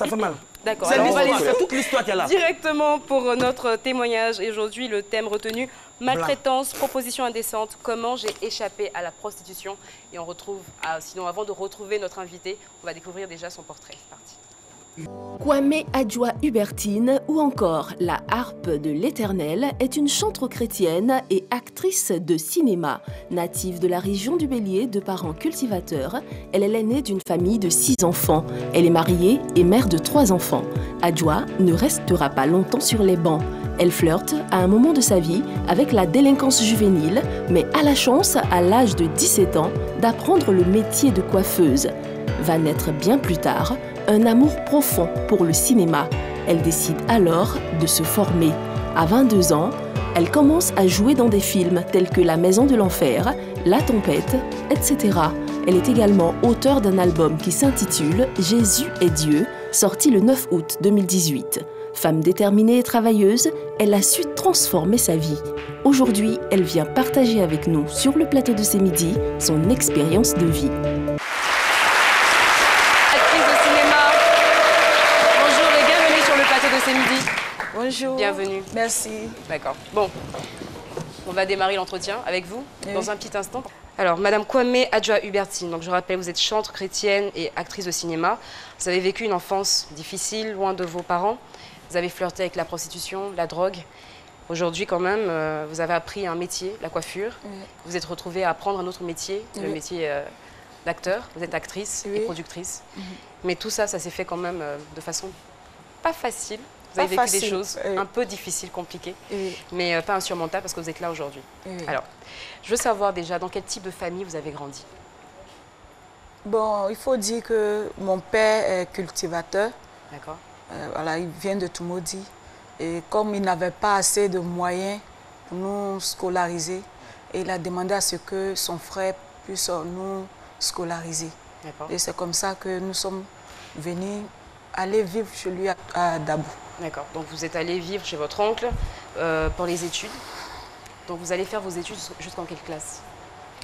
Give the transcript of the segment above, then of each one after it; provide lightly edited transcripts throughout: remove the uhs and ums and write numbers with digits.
Ça fait mal. D'accord. C'est Alors, on va aller l'histoire, c'est toute l'histoire qu'il y a là. directement pour notre témoignage. Et aujourd'hui, le thème retenu, maltraitance, proposition indécente, comment j'ai échappé à la prostitution. Et on retrouve, sinon avant de retrouver notre invité, on va découvrir déjà son portrait. C'est parti. Kwame Adjoa Hubertine, ou encore la harpe de l'Éternel, est une chanteuse chrétienne et actrice de cinéma. Native de la région du Bélier, de parents cultivateurs, elle est l'aînée d'une famille de 6 enfants. Elle est mariée et mère de 3 enfants. Adjoa ne restera pas longtemps sur les bancs. Elle flirte à un moment de sa vie avec la délinquance juvénile, mais a la chance, à l'âge de 17 ans, d'apprendre le métier de coiffeuse. Va naître bien plus tard un amour profond pour le cinéma. Elle décide alors de se former. À 22 ans, elle commence à jouer dans des films tels que La Maison de l'Enfer, La Tempête, etc. Elle est également auteure d'un album qui s'intitule Jésus est Dieu, sorti le 9 août 2018. Femme déterminée et travailleuse, elle a su transformer sa vie. Aujourd'hui, elle vient partager avec nous sur le plateau de C'est Midi son expérience de vie. C'est midi. Bonjour. Bienvenue. Merci. D'accord. Bon, on va démarrer l'entretien avec vous dans un petit instant. Alors, Madame Kwame Adjoa Hubertine, donc je rappelle, vous êtes chanteuse chrétienne et actrice de cinéma. Vous avez vécu une enfance difficile, loin de vos parents. Vous avez flirté avec la prostitution, la drogue. Aujourd'hui, quand même, vous avez appris un métier, la coiffure. Vous êtes retrouvée à apprendre un autre métier, le métier d'acteur. Vous êtes actrice et productrice. Mais tout ça, ça s'est fait quand même de façon pas facile. Vous avez vécu des choses un peu difficiles, compliquées, mais pas insurmontables parce que vous êtes là aujourd'hui. Alors, je veux savoir déjà dans quel type de famille vous avez grandi. Bon, il faut dire que mon père est cultivateur. D'accord. Voilà, il vient de Toumoudi. Et comme il n'avait pas assez de moyens pour nous scolariser, il a demandé à ce que son frère puisse nous scolariser. Et c'est comme ça que nous sommes venus aller vivre chez lui à Dabou. D'accord. Donc vous êtes allé vivre chez votre oncle pour les études. Donc vous allez faire vos études jusqu'en quelle classe?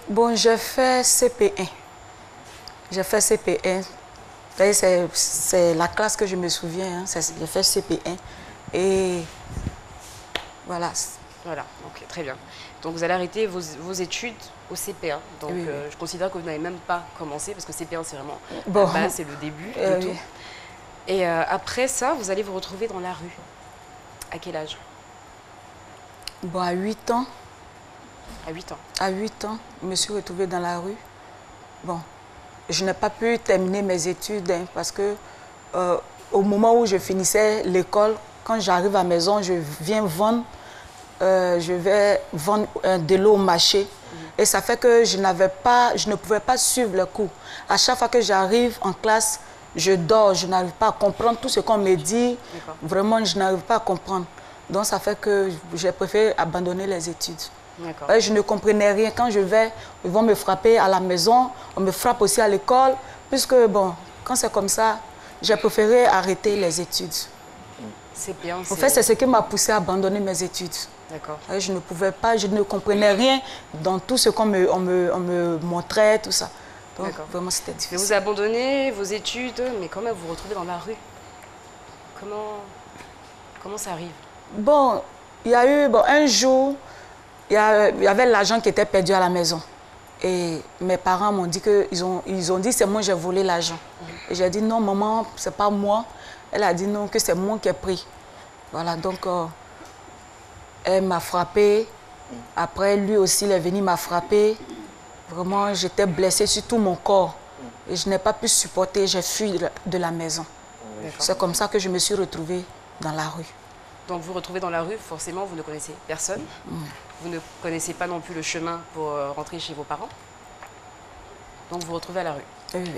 Bon, j'ai fait CP1. J'ai fait CP1. C'est la classe que je me souviens. Hein. J'ai fait CP1. Et voilà. Voilà, ok, très bien. Donc vous allez arrêter vos études au CP1. Donc je considère que vous n'avez même pas commencé parce que CP1 c'est vraiment la base, c'est le début de tout. Et après ça, vous allez vous retrouver dans la rue. À quel âge? Bon, à 8 ans. À 8 ans? À 8 ans, je me suis retrouvée dans la rue. Bon, je n'ai pas pu terminer mes études hein, parce que au moment où je finissais l'école, quand j'arrive à la maison, je viens vendre, je vais vendre de l'eau au marché. Et ça fait que je ne pouvais pas suivre les cours. À chaque fois que j'arrive en classe, je dors, je n'arrive pas à comprendre tout ce qu'on me dit. Vraiment, je n'arrive pas à comprendre. Donc, ça fait que j'ai préféré abandonner les études. Je ne comprenais rien. Quand je vais, ils vont me frapper à la maison. On me frappe aussi à l'école. Puisque, bon, quand c'est comme ça, j'ai préféré arrêter les études. C'est bien. En fait, c'est ce qui m'a poussé à abandonner mes études. D'accord. Je ne pouvais pas, je ne comprenais rien dans tout ce qu'on me montrait, tout ça. Donc, vraiment, c'était difficile. Mais vous abandonnez vos études, mais quand même, vous vous retrouvez dans la rue. Comment ça arrive? Bon, il y a eu, un jour, il y avait l'argent qui était perdu à la maison. Et mes parents m'ont dit ils ont dit c'est moi j'ai volé l'argent. Et j'ai dit non, maman, c'est pas moi. Elle a dit non, que c'est moi qui ai pris. Voilà, donc, elle m'a frappée. Après, lui aussi, il est venu m'a frappée. Vraiment, j'étais blessée sur tout mon corps. Et je n'ai pas pu supporter, j'ai fui de la maison. C'est comme ça que je me suis retrouvée dans la rue. Donc vous vous retrouvez dans la rue, forcément, vous ne connaissez personne. Vous ne connaissez pas non plus le chemin pour rentrer chez vos parents. Donc vous vous retrouvez à la rue. Oui.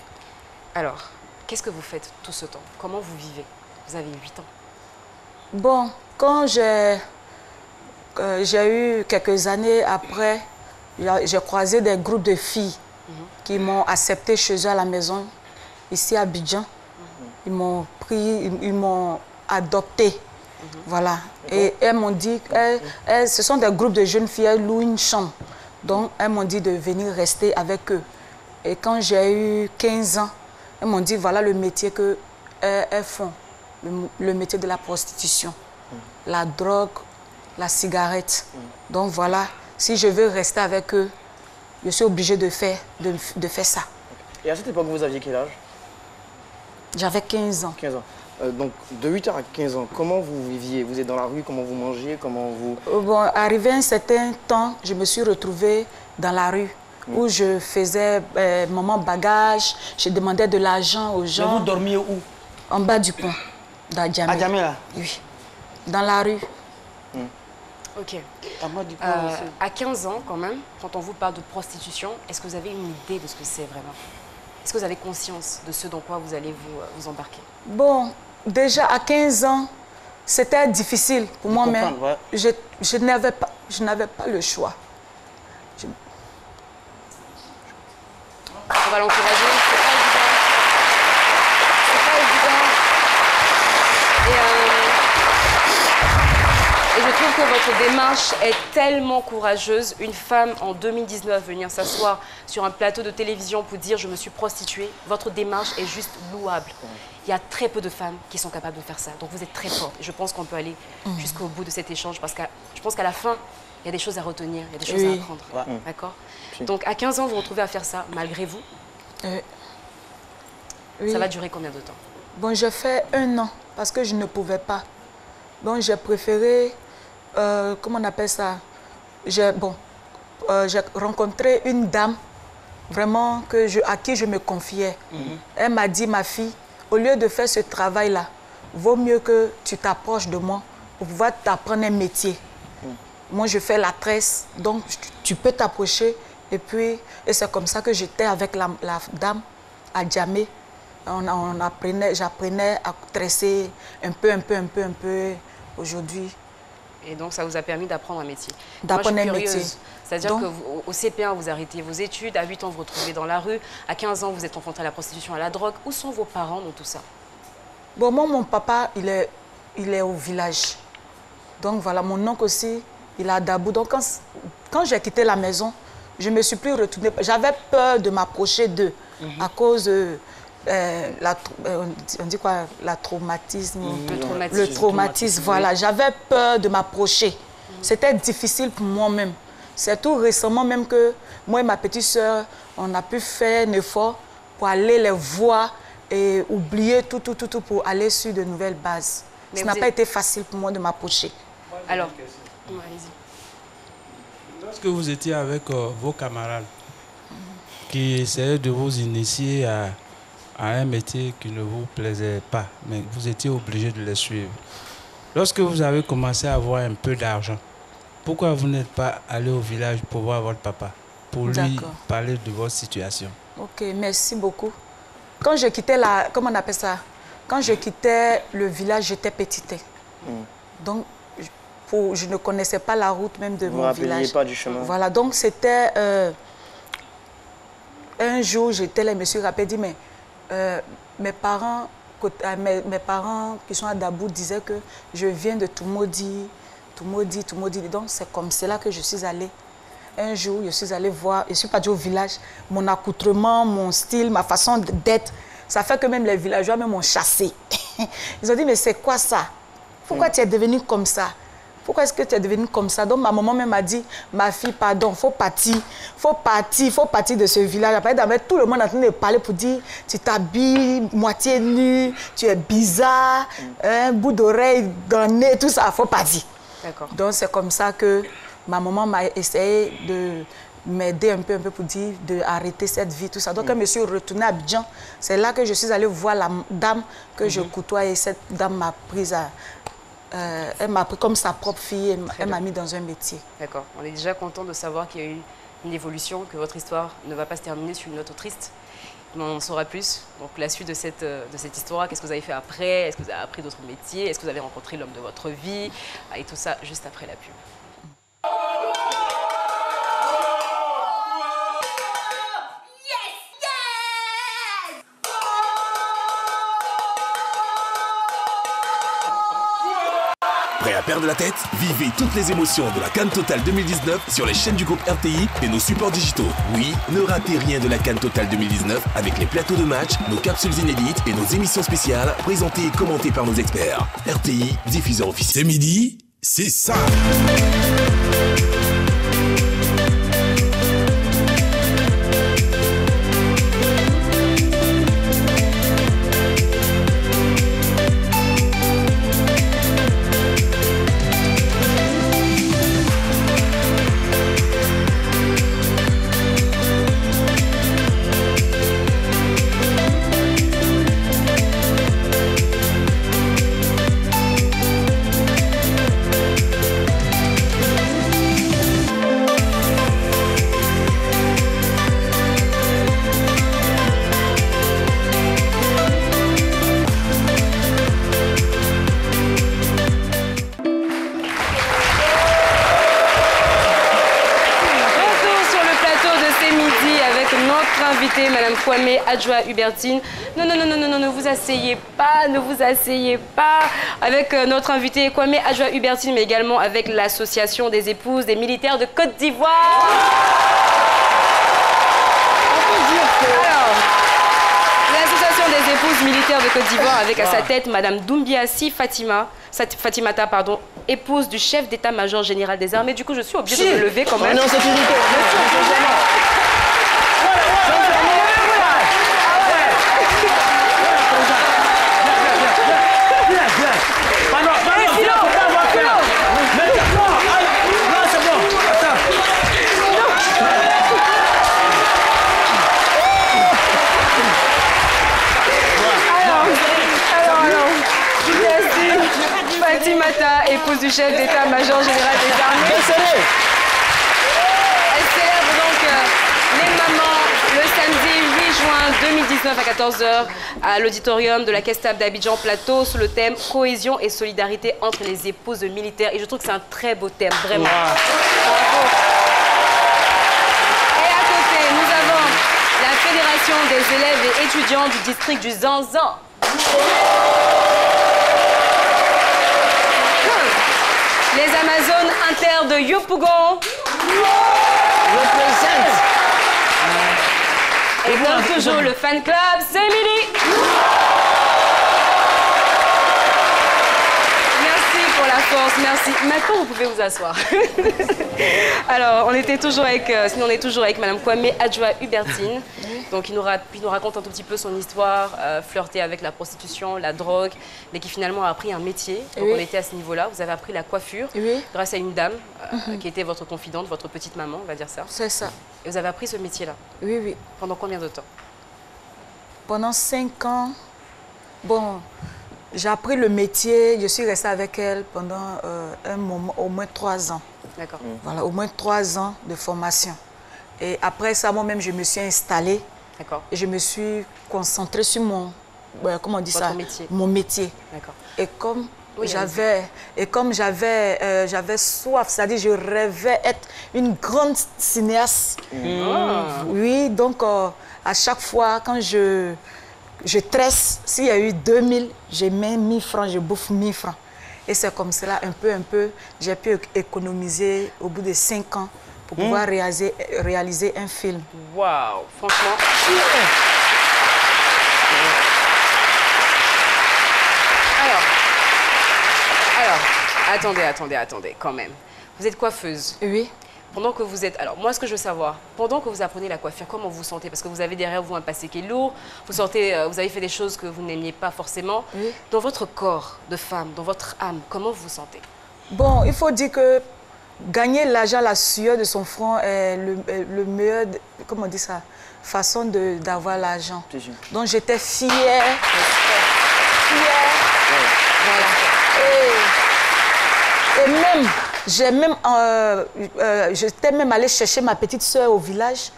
Alors, qu'est-ce que vous faites tout ce temps? Comment vous vivez? Vous avez 8 ans. Bon, quand j'ai eu quelques années après, j'ai croisé des groupes de filles qui m'ont accepté chez eux à la maison, ici à Abidjan. Ils m'ont pris, ils m'ont adopté. Voilà. Et elles m'ont dit, ce sont des groupes de jeunes filles, elles louent une chambre. Donc, elles m'ont dit de venir rester avec eux. Et quand j'ai eu 15 ans, elles m'ont dit, voilà le métier que elles font le métier de la prostitution, la drogue, la cigarette. Donc voilà, si je veux rester avec eux, je suis obligée de faire ça. Et à cette époque, vous aviez quel âge? J'avais 15 ans. 15 ans. Donc, de 8 ans à 15 ans, comment vous viviez? Vous êtes dans la rue, comment vous mangez, comment vous... Bon, arrivé un certain temps, je me suis retrouvée dans la rue, où je faisais mon bagage, je demandais de l'argent aux gens. Mais vous dormiez où? En bas du pont, dans Djamé. À Djamé, là? Oui, dans la rue. Ok. Du pont, À 15 ans, quand même, quand on vous parle de prostitution, est-ce que vous avez une idée de ce que c'est vraiment? Est-ce que vous avez conscience de ce dans quoi vous allez vous embarquer? Bon, déjà à 15 ans, c'était difficile pour moi-même. Ouais. Je n'avais pas le choix. On va l'encourager, c'est pas évident. C'est pas évident. Et je trouve que votre démarche est tellement courageuse. Une femme en 2019 venir s'asseoir sur un plateau de télévision pour dire « je me suis prostituée », votre démarche est juste louable. Il y a très peu de femmes qui sont capables de faire ça. Donc vous êtes très forte. Et je pense qu'on peut aller jusqu'au bout de cet échange parce que je pense qu'à la fin, il y a des choses à retenir, il y a des choses à apprendre. Ouais. D'accord? Donc à 15 ans, vous vous retrouvez à faire ça malgré vous. Oui. Ça va durer combien de temps? Bon, j'ai fait 1 an parce que je ne pouvais pas. Donc j'ai préféré, comment on appelle ça? J'ai rencontré une dame vraiment à qui je me confiais. Elle m'a dit, ma fille, au lieu de faire ce travail-là, vaut mieux que tu t'approches de moi pour pouvoir t'apprendre un métier. Moi, je fais la tresse, donc tu peux t'approcher. Et c'est comme ça que j'étais avec la dame à Djamé. J'apprenais à tresser un peu aujourd'hui. Et donc, ça vous a permis d'apprendre un métier. D'apprendre un métier. C'est-à-dire qu'au CP1, vous arrêtez vos études, à 8 ans, vous vous retrouvez dans la rue, à 15 ans, vous êtes confronté à la prostitution, à la drogue. Où sont vos parents dans tout ça? Bon, moi, mon papa, il est au village. Donc voilà, mon oncle aussi, il est à Dabou. Donc quand j'ai quitté la maison, je ne me suis plus retournée. J'avais peur de m'approcher d'eux à cause de on dit quoi, le traumatisme, voilà. J'avais peur de m'approcher. C'était difficile pour moi-même. C'est tout récemment même que moi et ma petite sœur, on a pu faire un effort pour aller les voir et oublier tout pour aller sur de nouvelles bases. Ça n'a pas été facile pour moi de m'approcher. Alors, allez-y. Lorsque vous étiez avec vos camarades qui essayaient de vous initier à un métier qui ne vous plaisait pas, mais vous étiez obligé de les suivre. Lorsque vous avez commencé à avoir un peu d'argent, pourquoi vous n'êtes pas allé au village pour voir votre papa, pour lui parler de votre situation? Ok, merci beaucoup. Quand je quittais comment on appelle ça? Quand je quittais le village, j'étais petite. Donc, je ne connaissais pas la route même de mon village. Vous ne pas du chemin. Voilà, donc c'était... un jour, j'étais là, je me suis rappelé, dit, mais mes parents qui sont à Dabou disaient que je viens de Toumaudi. Donc, c'est comme cela que je suis allée. Un jour, je suis allée voir, je ne suis pas allée au village, mon accoutrement, mon style, ma façon d'être, ça fait que même les villageois m'ont chassé. Ils ont dit, mais c'est quoi ça? Pourquoi tu es devenue comme ça? Pourquoi est-ce que tu es devenue comme ça? Donc, ma maman même m'a dit, ma fille, pardon, il faut partir de ce village. Après, tout le monde est en train de parler pour dire, tu t'habilles moitié nu, tu es bizarre, un bout d'oreille, d'un nez, tout ça, il faut partir. Donc, c'est comme ça que ma maman m'a essayé de m'aider un peu pour dire d'arrêter cette vie, tout ça. Donc, quand je me suis retournée à Abidjan, c'est là que je suis allée voir la dame que je côtoie et cette dame m'a prise elle m'a pris comme sa propre fille, elle m'a mis dans un métier. D'accord. On est déjà content de savoir qu'il y a eu une évolution, que votre histoire ne va pas se terminer sur une note triste. On en saura plus. Donc la suite de cette histoire, qu'est-ce que vous avez fait après? Est-ce que vous avez appris d'autres métiers? Est-ce que vous avez rencontré l'homme de votre vie? Et tout ça juste après la pub. Prêt à perdre la tête? Vivez toutes les émotions de la CAN Total 2019 sur les chaînes du groupe RTI et nos supports digitaux. Oui, ne ratez rien de la CAN Total 2019 avec les plateaux de match, nos capsules inédites et nos émissions spéciales présentées et commentées par nos experts. RTI, diffuseur officiel. C'est midi, c'est ça. Madame Kwame Adjoa Hubertine. Non, ne vous asseyez pas, ne vous asseyez pas. Avec notre invité Kwame Adjoa Hubertine, mais également avec l'association des épouses des militaires de Côte d'Ivoire. Alors, l'association des épouses militaires de Côte d'Ivoire, avec à sa tête Madame Doumbia-Si Fatimata, pardon, épouse du chef d'état-major général des armées. Du coup, je suis obligée de me lever quand même. Non, c'est une Fatimata, épouse du chef d'état-major général des armées. Elle célèbre donc les mamans le samedi 8 juin 2019 à 14h à l'auditorium de la Kestab d'Abidjan Plateau sous le thème Cohésion et solidarité entre les épouses de militaires. Et je trouve que c'est un très beau thème, vraiment. Bravo. Et à côté, nous avons la Fédération des élèves et étudiants du district du Zanzan. Les Amazones inter de Yopougon. Et comme toujours, le fan club, c'est Mili. Merci pour la force, merci. Maintenant, vous pouvez vous asseoir. Alors, on est toujours avec Madame Kwame Adjoa Hubertine. Donc, il nous raconte un tout petit peu son histoire, flirter avec la prostitution, la drogue, mais qui finalement a appris un métier. Donc, on était à ce niveau-là. Vous avez appris la coiffure grâce à une dame qui était votre confidente, votre petite maman, on va dire ça. C'est ça. Et vous avez appris ce métier-là? Oui. Pendant combien de temps? Pendant 5 ans. Bon, j'ai appris le métier, je suis restée avec elle pendant un moment, au moins 3 ans. D'accord. Voilà, au moins 3 ans de formation. Et après ça, moi-même, je me suis installée. D'accord. Et je me suis concentrée sur mon, comment on dit ça? Métier. Mon métier. D'accord. Et comme j'avais soif, c'est-à-dire je rêvais être une grande cinéaste. Oui, donc à chaque fois, quand je tresse, s'il y a eu 2000, je mets 1000 francs, je bouffe 1000 francs. Et c'est comme cela, un peu, j'ai pu économiser au bout de 5 ans pour pouvoir réaliser un film. Waouh, franchement. Alors, attendez, quand même. Vous êtes coiffeuse. Oui. Pendant que vous êtes... Alors, moi, ce que je veux savoir, pendant que vous apprenez la coiffure, comment vous vous sentez? Parce que vous avez derrière vous un passé qui est lourd, vous avez fait des choses que vous n'aimiez pas forcément. Oui. Dans votre corps de femme, dans votre âme, comment vous vous sentez? Bon, il faut dire que gagner l'argent, la sueur de son front est le meilleur, comment on dit ça, façon d'avoir l'argent. Donc, j'étais fière. Voilà. Et même, j'étais même allée chercher ma petite soeur au village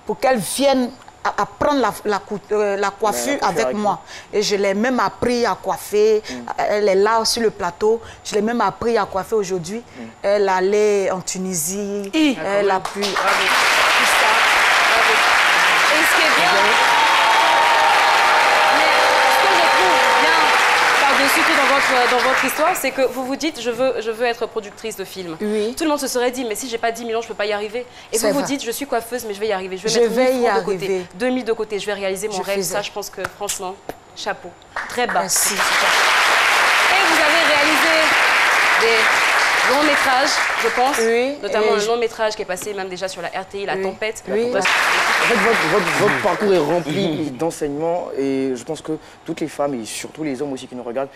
pour qu'elle vienne apprendre la coiffure avec moi. Et je l'ai même appris à coiffer. Elle est là sur le plateau. Je l'ai même appris à coiffer aujourd'hui. Elle allait en Tunisie. Elle a pu... Tout ça. Et ce qui est bien, mais ce que je trouve bien par-dessus tout dans dans votre histoire, c'est que vous vous dites je veux être productrice de film. Oui. Tout le monde se serait dit mais si j'ai pas 10 000 ans, je peux pas y arriver. Et vous vous dites je suis coiffeuse mais je vais y arriver. Je vais mettre 1 000 francs de côté, 2 000 de côté. Je vais réaliser mon rêve. Ça, je pense que franchement, chapeau. Très bas. Merci. Et vous avez réalisé des longs métrages, je pense. Oui. Notamment un long métrage qui est passé même déjà sur la RTI, La Tempête. Oui. En fait, votre parcours est rempli d'enseignements et je pense que toutes les femmes et surtout les hommes aussi qui nous regardent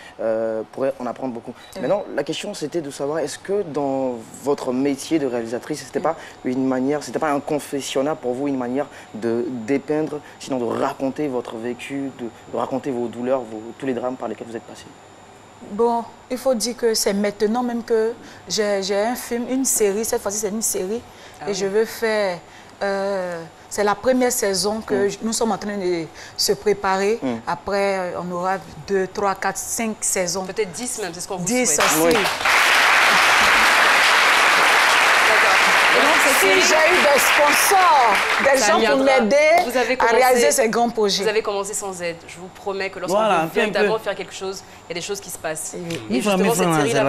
pourraient en apprendre beaucoup. Maintenant, la question c'était de savoir est-ce que dans votre métier de réalisatrice, c'était pas une manière, c'était pas un confessionnat pour vous, une manière de dépeindre, sinon de raconter votre vécu, de raconter vos douleurs, tous les drames par lesquels vous êtes passés? Bon, il faut dire que c'est maintenant même que j'ai un film, une série, cette fois-ci c'est une série, et je veux faire, c'est la première saison que nous sommes en train de se préparer, après on aura 2, 3, 4, 5 saisons. Peut-être 10 même, c'est ce qu'on vous 10 souhaite. aussi. Oui. Si j'ai eu des sponsors, des gens pour m'aider à réaliser ces grands projets. Vous avez commencé sans aide. Je vous promets que lorsqu'on veut véritablement faire quelque chose, il y a des choses qui se passent. Et justement, cette série-là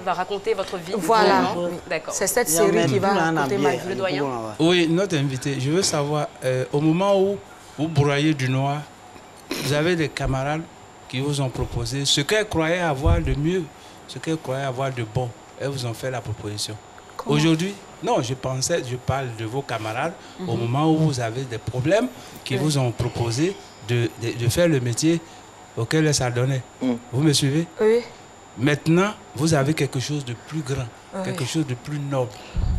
va raconter votre vie. Voilà. D'accord. C'est cette série qui va raconter ma vie. Le doyen. Oui, notre invité, je veux savoir, au moment où vous broyez du noir, vous avez des camarades qui vous ont proposé ce qu'elles croyaient avoir de mieux, ce qu'elles croyaient avoir de bon. Elles vous ont fait la proposition. Aujourd'hui, non, je parle de vos camarades, au moment où vous avez des problèmes, qui vous ont proposé de faire le métier auquel elles s'adonnaient. Vous me suivez? Oui. Maintenant, vous avez quelque chose de plus grand, quelque chose de plus noble,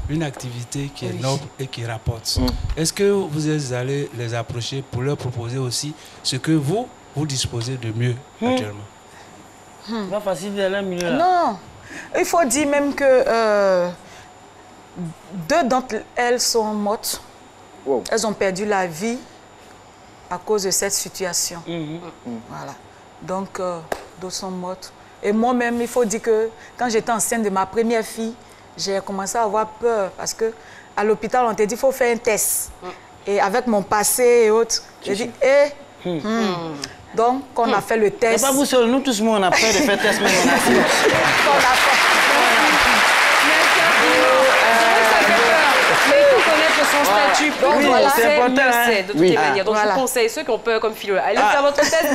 une activité qui est noble et qui rapporte. Est-ce que vous êtes allé les approcher pour leur proposer aussi ce que vous disposez de mieux actuellement? Pas facile d'aller au milieu là. Non, il faut dire même que 2 d'entre elles sont mortes. Wow. Elles ont perdu la vie à cause de cette situation. Voilà. Donc, d'autres sont mortes. Et moi-même, il faut dire que quand j'étais enceinte de ma première fille, j'ai commencé à avoir peur parce qu'à l'hôpital, on t'a dit qu'il faut faire un test. Et avec mon passé et autres, j'ai dit, Donc, quand on a fait le test... C'est pas vous seul, nous tous, on a peur de faire test, mais on a fait. Mais il faut connaître son statut. Donc Oui, voilà, c'est important, c'est de toutes les manières. Donc je vous conseille, ceux qui ont peur comme Philo, allez faire votre test.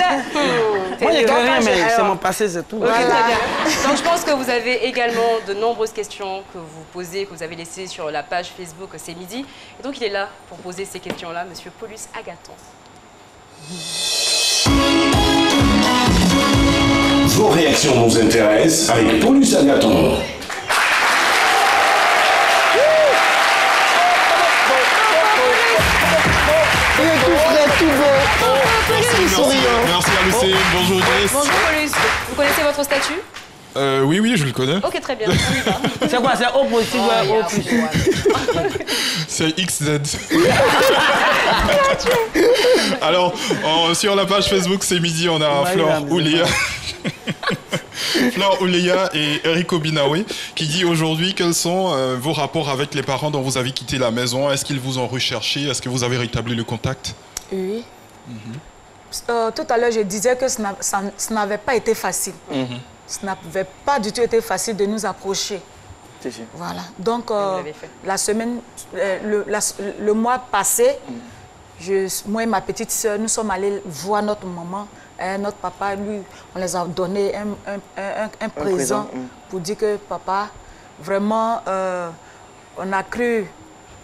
Moi, je ne rien, mais c'est mon passé, c'est tout. Ok, très bien. Donc je pense que vous avez également de nombreuses questions que vous posez, que vous avez laissées sur la page Facebook C'est Midi. Et donc il est là pour poser ces questions-là, Monsieur Paulus Agathon. Vos réactions nous intéressent avec Paulus Agathon. Merci à Lucine, bonjour Grace. Bonjour Paulus, vous connaissez votre statut? Oui, je le connais. Ok, très bien, on y va. C'est quoi? C'est O positif ou O plus? C'est XZ. Alors, sur la page Facebook C'est Midi, on a Flore Ouléa. Flore Ouléa et Eric Binawe qui dit aujourd'hui quels sont vos rapports avec les parents dont vous avez quitté la maison. Est-ce qu'ils vous ont recherché? Est-ce que vous avez rétabli le contact? Oui. Tout à l'heure, je disais que ça n'avait pas été facile. Ça n'avait pas du tout été facile de nous approcher. Voilà. Donc, la semaine, le mois passé, moi et ma petite soeur, nous sommes allés voir notre maman. Notre papa, lui, on les a donné un présent pour dire que papa, vraiment, on a cru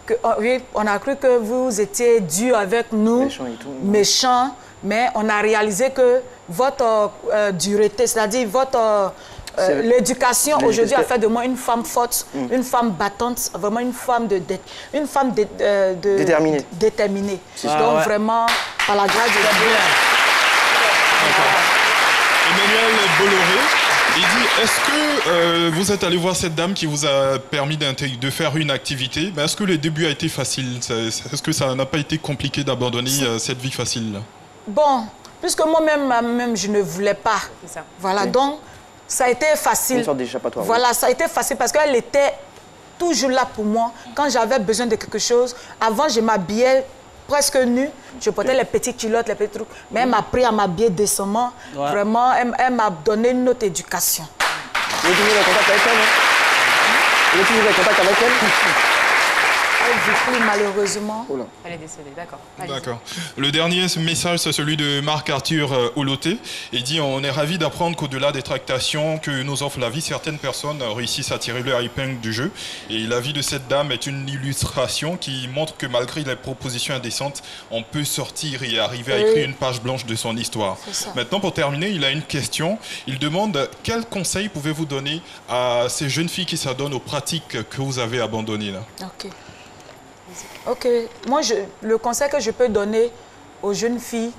que vous étiez dur avec nous, méchants, mais on a réalisé que votre dureté, c'est-à-dire votre l'éducation aujourd'hui a fait de moi une femme forte, une femme battante, vraiment une femme déterminée. Donc vraiment, par la grâce de Dieu. Emmanuel Bolloré, il dit, est-ce que vous êtes allé voir cette dame qui vous a permis de faire une activité? Est-ce que le début a été facile? Est-ce que ça n'a pas été compliqué d'abandonner cette vie facile? Bon, puisque moi-même, je ne voulais pas. Ça. Voilà, donc ça a été facile. Une sorte d'échappatoire. Voilà, ça a été facile parce qu'elle était toujours là pour moi. Quand j'avais besoin de quelque chose, avant, je m'habillais presque nue. Je portais les petites culottes, les petits trucs. Mais elle m'a appris à m'habiller décemment. Ouais. Vraiment, elle m'a donné une autre éducation. Vous êtes toujours en contact avec elle, hein? Vous êtes toujours en contact avec elle? Elle vit plus, malheureusement. Oh là. Elle est décédée, d'accord. D'accord. Le dernier message, c'est celui de Marc-Arthur Oloté. Il dit « On est ravis d'apprendre qu'au-delà des tractations que nous offre la vie, certaines personnes réussissent à tirer leur épingle du jeu. Et la vie de cette dame est une illustration qui montre que malgré les propositions indécentes, on peut sortir et arriver à écrire une page blanche de son histoire. » Maintenant, pour terminer, il a une question. Il demande « Quel conseil pouvez-vous donner à ces jeunes filles qui s'adonnent aux pratiques que vous avez abandonnées là ?» Ok, moi, le conseil que je peux donner aux jeunes filles,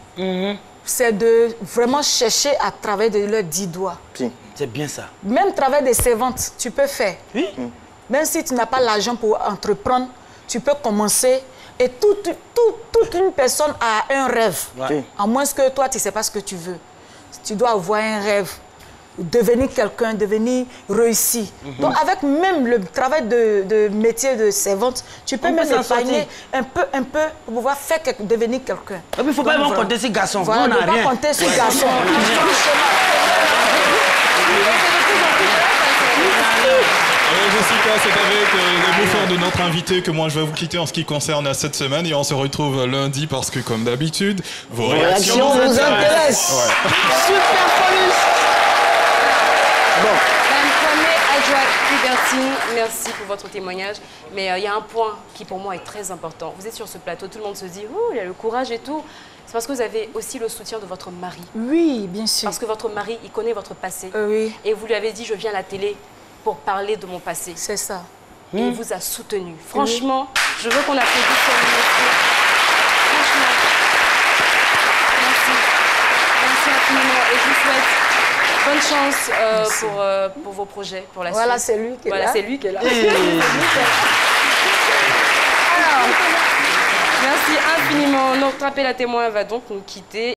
c'est de vraiment chercher à travers de leurs 10 doigts. C'est bien ça. Même à travers des servantes, tu peux faire. Oui. Même si tu n'as pas l'argent pour entreprendre, tu peux commencer. Et toute une personne a un rêve. Ouais. À moins que toi, tu ne sais pas ce que tu veux. Tu dois avoir un rêve. Devenir quelqu'un, devenir réussi. Donc, avec même le travail de métier de servante, tu peux même épargner un peu pour pouvoir faire devenir quelqu'un. Il ne faut pas vraiment compter sur garçon. Voilà, on n'a rien. Compter sur garçon. Jessica, c'est avec les mots forts de notre invité que moi je vais vous quitter en ce qui concerne cette semaine et on se retrouve lundi parce que comme d'habitude, vos réactions nous intéressent. Ouais. Super police. Bon. Madame Kwame Adjoa-Hubertine, merci pour votre témoignage. Mais il y a un point qui pour moi est très important. Vous êtes sur ce plateau, tout le monde se dit « Oh, il y a le courage et tout ». C'est parce que vous avez aussi le soutien de votre mari. Oui, bien sûr. Parce que votre mari, il connaît votre passé. Oui. Et vous lui avez dit « Je viens à la télé pour parler de mon passé ». C'est ça. Et il vous a soutenu. Franchement, je veux qu'on applaudisse son monsieur. Franchement. Merci. Merci infiniment. Et je vous souhaite bonne chance pour vos projets, pour la suite. Voilà, c'est lui qui est là. Voilà, c'est lui qui est là. Merci infiniment. Notre appel à témoin va donc nous quitter.